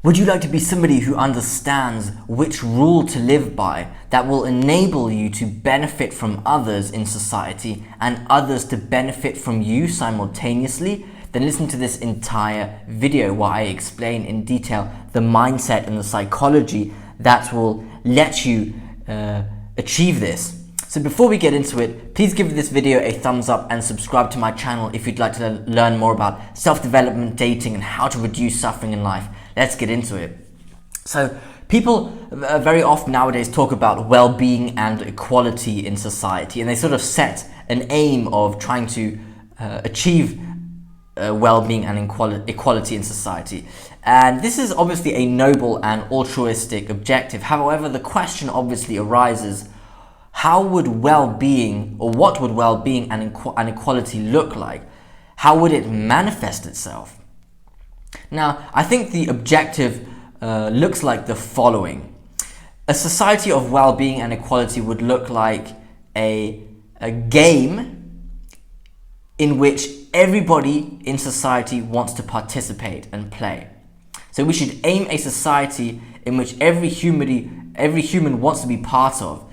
Would you like to be somebody who understands which rule to live by that will enable you to benefit from others in society and others to benefit from you simultaneously? Then listen to this entire video where I explain in detail the mindset and the psychology that will let you achieve this. So before we get into it, please give this video a thumbs up and subscribe to my channel if you'd like to learn more about self-development, dating, and how to reduce suffering in life. Let's get into it. So people very often nowadays talk about well-being and equality in society, and they sort of set an aim of trying to achieve well-being and equality in society. And this is obviously a noble and altruistic objective. However, the question obviously arises, how would well-being, or what would well-being and equality look like? How would it manifest itself? Now, I think the objective looks like the following. A society of well-being and equality would look like a game in which everybody in society wants to participate and play. So we should aim a society in which every human wants to be part of,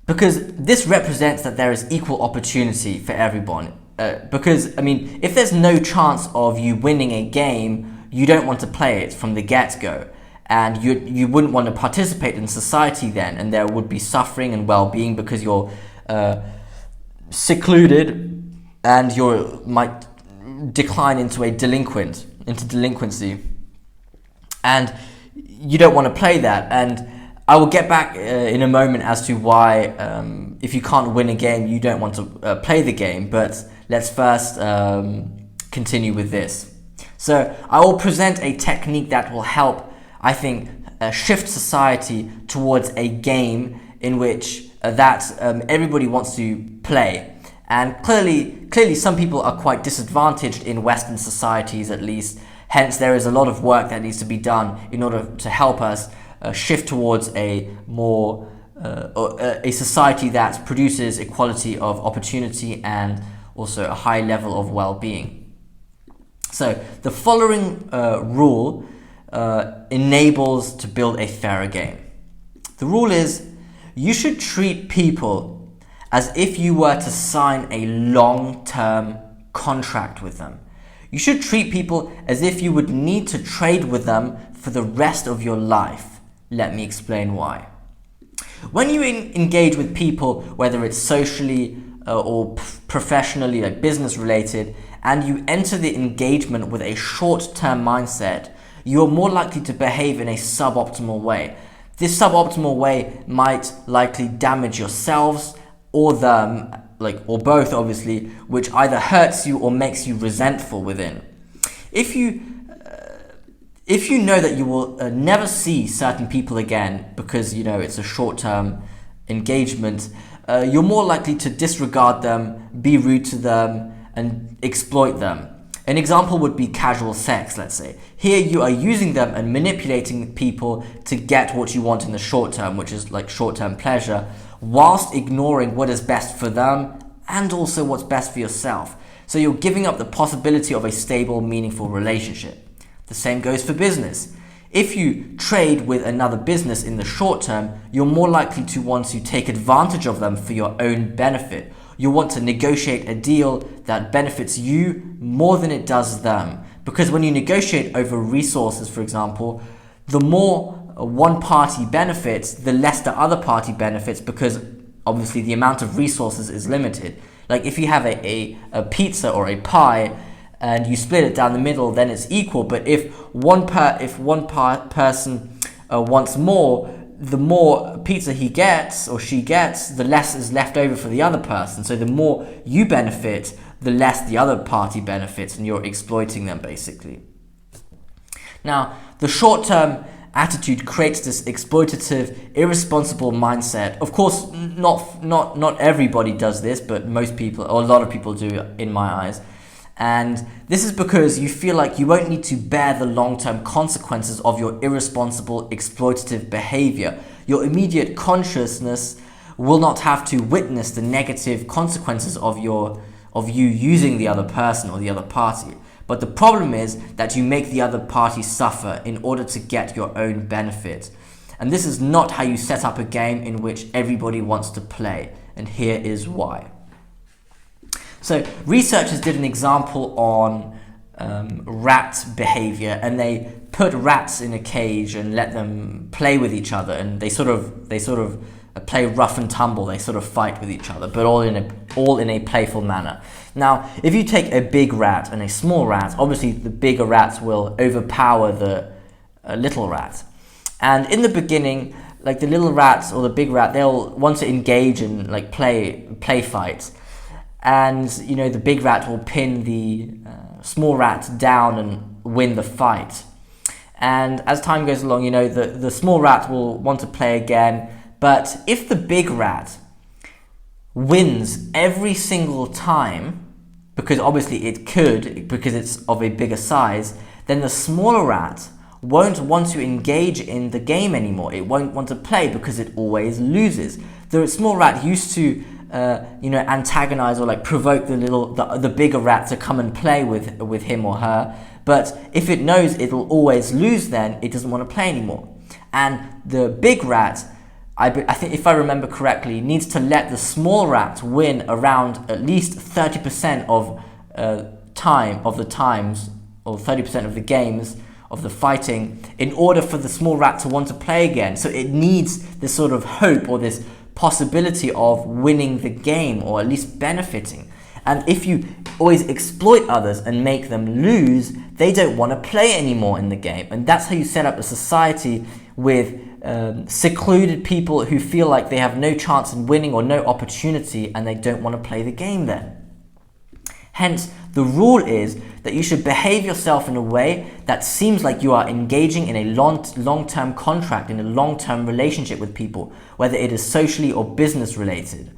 because this represents that there is equal opportunity for everyone. Because, I mean, if there's no chance of you winning a game, you don't want to play it from the get-go. And you wouldn't want to participate in society then, and there would be suffering and well-being because you're secluded and you might decline into delinquency. And you don't want to play that. And I will get back in a moment as to why if you can't win a game, you don't want to play the game. But let's first continue with this. So I will present a technique that will help, I think, shift society towards a game in which everybody wants to play. And clearly some people are quite disadvantaged in Western societies, at least. Hence, there is a lot of work that needs to be done in order to help us shift towards a more a society that produces equality of opportunity and also a high level of well-being. So the following rule enables to build a fairer game. The rule is, you should treat people as if you were to sign a long-term contract with them. You should treat people as if you would need to trade with them for the rest of your life. Let me explain why. When you engage with people, whether it's socially or professionally, like business related, and you enter the engagement with a short-term mindset, you are more likely to behave in a suboptimal way. This suboptimal way might likely damage yourselves or them, or both obviously, which either hurts you or makes you resentful within. If you know that you will never see certain people again because it's a short-term engagement, you're more likely to disregard them, be rude to them, and exploit them. An example would be casual sex, let's say. Here you are using them and manipulating people to get what you want in the short term, which is like short-term pleasure, whilst ignoring what is best for them and also what's best for yourself. So you're giving up the possibility of a stable, meaningful relationship. The same goes for business. If you trade with another business in the short term, you're more likely to want to take advantage of them for your own benefit. You want to negotiate a deal that benefits you more than it does them. Because when you negotiate over resources, for example, the more one party benefits, the less the other party benefits, because obviously the amount of resources is limited. Like if you have a pizza or a pie and you split it down the middle, then it's equal. But if one person wants more, the more pizza he gets or she gets, the less is left over for the other person. So the more you benefit, the less the other party benefits, and you're exploiting them basically. Now, the short-term attitude creates this exploitative, irresponsible mindset. Of course, not everybody does this, but most people, or a lot of people do in my eyes. And this is because you feel like you won't need to bear the long-term consequences of your irresponsible, exploitative behavior. Your immediate consciousness will not have to witness the negative consequences of you using the other person or the other party. But the problem is that you make the other party suffer in order to get your own benefit. And this is not how you set up a game in which everybody wants to play. And here is why. So researchers did an example on rat behavior, and they put rats in a cage and let them play with each other, and they sort of play rough and tumble. They sort of fight with each other, but all in a playful manner. Now, if you take a big rat and a small rat, obviously the bigger rats will overpower the little rat. And in the beginning, like the little rats or the big rat, they'll want to engage in like play fights. And you know, the big rat will pin the small rat down and win the fight. And as time goes along, you know, the small rat will want to play again. But if the big rat wins every single time, because obviously it could, because it's of a bigger size, then the smaller rat won't want to engage in the game anymore. It won't want to play because it always loses. The small rat used to antagonize or like provoke the bigger rat to come and play with him or her. But if it knows it'll always lose, then it doesn't want to play anymore. And the big rat, I think if I remember correctly, needs to let the small rat win around at least 30% of the times, or 30% of the games of the fighting, in order for the small rat to want to play again. So it needs this sort of hope or this possibility of winning the game, or at least benefiting. And if you always exploit others and make them lose, they don't want to play anymore in the game. And that's how you set up a society with secluded people who feel like they have no chance in winning or no opportunity, and they don't want to play the game then. Hence, the rule is that you should behave yourself in a way that seems like you are engaging in a long-term contract, in a long-term relationship with people, whether it is socially or business related.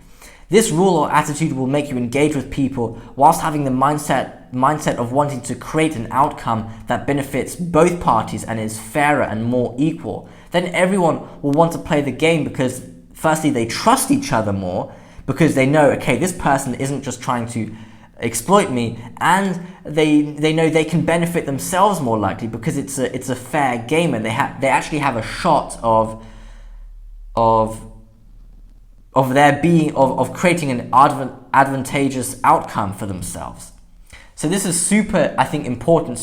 This rule or attitude will make you engage with people whilst having the mindset of wanting to create an outcome that benefits both parties and is fairer and more equal. Then everyone will want to play the game because firstly they trust each other more, because they know, okay, this person isn't just trying to exploit me, and they know they can benefit themselves more likely because it's a fair game, and they actually have a shot of creating an advantageous outcome for themselves. So this is super, I think, important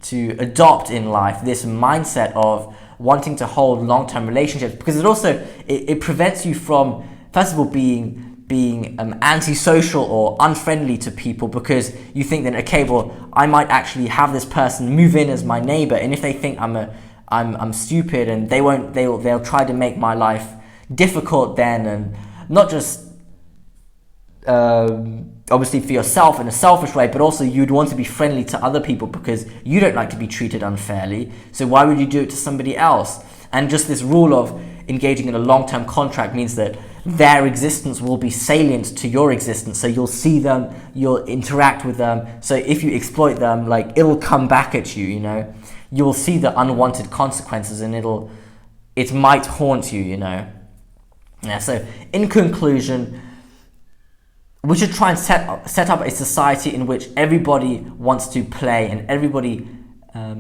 to adopt in life, this mindset of wanting to hold long-term relationships, because it prevents you from, first of all, being antisocial or unfriendly to people, because you think that, okay, well, I might actually have this person move in as my neighbor, and if they think I'm stupid, and they'll try to make my life difficult then, and not just obviously for yourself in a selfish way, but also you'd want to be friendly to other people because you don't like to be treated unfairly. So why would you do it to somebody else? And just this rule of engaging in a long-term contract means that their existence will be salient to your existence. So you'll see them, you'll interact with them. So if you exploit them, like, it'll come back at you, you know. You'll see the unwanted consequences, and it might haunt you, you know. Yeah, so in conclusion, we should try and set up a society in which everybody wants to play and everybody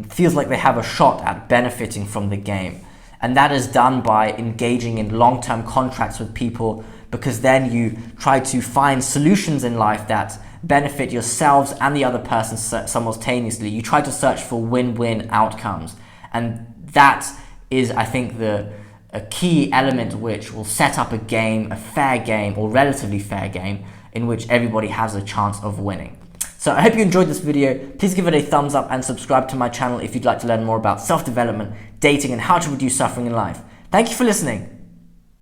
feels like they have a shot at benefiting from the game. And that is done by engaging in long-term contracts with people, because then you try to find solutions in life that benefit yourselves and the other person simultaneously. You try to search for win-win outcomes. And that is, I think, a key element which will set up a game, a fair game, or relatively fair game, in which everybody has a chance of winning. So I hope you enjoyed this video. Please give it a thumbs up and subscribe to my channel if you'd like to learn more about self-development, dating, and how to reduce suffering in life. Thank you for listening.